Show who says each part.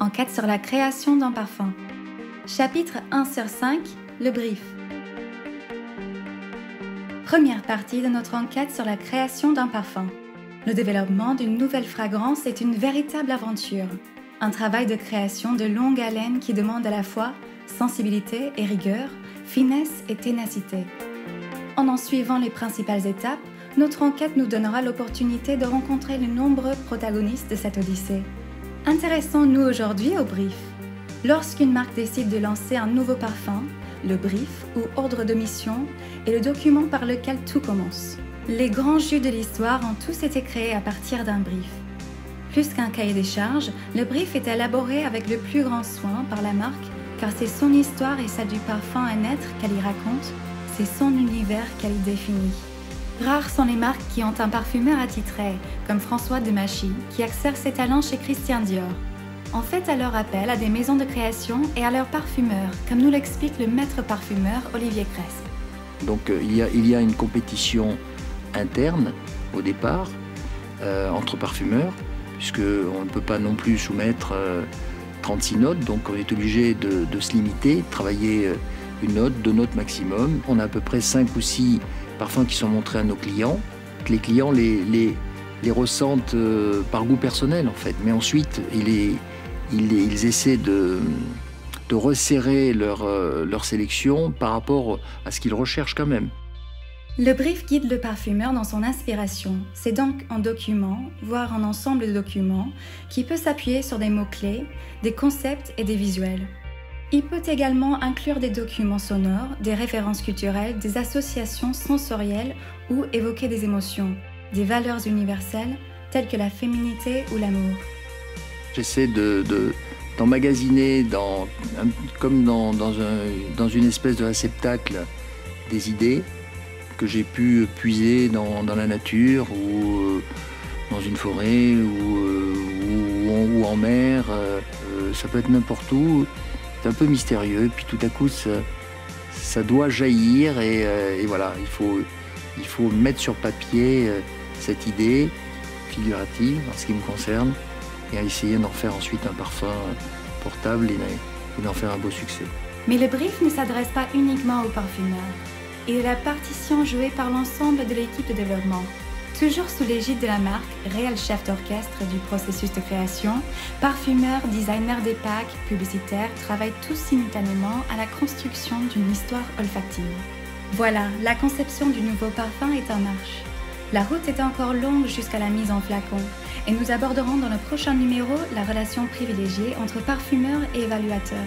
Speaker 1: Enquête sur la création d'un parfum. Chapitre 1 sur 5, le brief. Première partie de notre enquête sur la création d'un parfum. Le développement d'une nouvelle fragrance est une véritable aventure. Un travail de création de longue haleine qui demande à la fois sensibilité et rigueur, finesse et ténacité. En suivant les principales étapes, notre enquête nous donnera l'opportunité de rencontrer les nombreux protagonistes de cette odyssée. Intéressons-nous aujourd'hui au brief. Lorsqu'une marque décide de lancer un nouveau parfum, le brief ou ordre de mission est le document par lequel tout commence. Les grands jus de l'histoire ont tous été créés à partir d'un brief. Plus qu'un cahier des charges, le brief est élaboré avec le plus grand soin par la marque car c'est son histoire et celle du parfum à naître qu'elle y raconte, c'est son univers qu'elle y définit. Rares sont les marques qui ont un parfumeur attitré, comme François Demachy, qui exerce ses talents chez Christian Dior. En fait alors appel à des maisons de création et à leurs parfumeurs, comme nous l'explique le maître parfumeur Olivier Cresp.
Speaker 2: Donc il y a une compétition interne au départ entre parfumeurs, puisqu'on ne peut pas non plus soumettre 36 notes, donc on est obligé de se limiter, de travailler une note, 2 notes maximum. On a à peu près 5 ou 6 parfums qui sont montrés à nos clients. Les clients les ressentent par goût personnel en fait, mais ensuite ils essaient de resserrer leur sélection par rapport à ce qu'ils recherchent quand même.
Speaker 1: Le brief guide le parfumeur dans son inspiration. C'est donc un document, voire un ensemble de documents, qui peut s'appuyer sur des mots-clés, des concepts et des visuels. Il peut également inclure des documents sonores, des références culturelles, des associations sensorielles ou évoquer des émotions, des valeurs universelles telles que la féminité ou l'amour.
Speaker 2: J'essaie d'emmagasiner comme dans une espèce de réceptacle des idées que j'ai pu puiser dans la nature ou dans une forêt ou en mer. Ça peut être n'importe où. C'est un peu mystérieux, puis tout à coup ça doit jaillir et voilà, il faut mettre sur papier cette idée figurative en ce qui me concerne et à essayer d'en faire ensuite un parfum portable et d'en faire un beau succès.
Speaker 1: Mais le brief ne s'adresse pas uniquement aux parfumeurs. Il est la partition jouée par l'ensemble de l'équipe de développement. Toujours sous l'égide de la marque, réel chef d'orchestre du processus de création, parfumeurs, designers des packs, publicitaires travaillent tous simultanément à la construction d'une histoire olfactive. Voilà, la conception du nouveau parfum est en marche. La route est encore longue jusqu'à la mise en flacon et nous aborderons dans le prochain numéro la relation privilégiée entre parfumeurs et évaluateurs.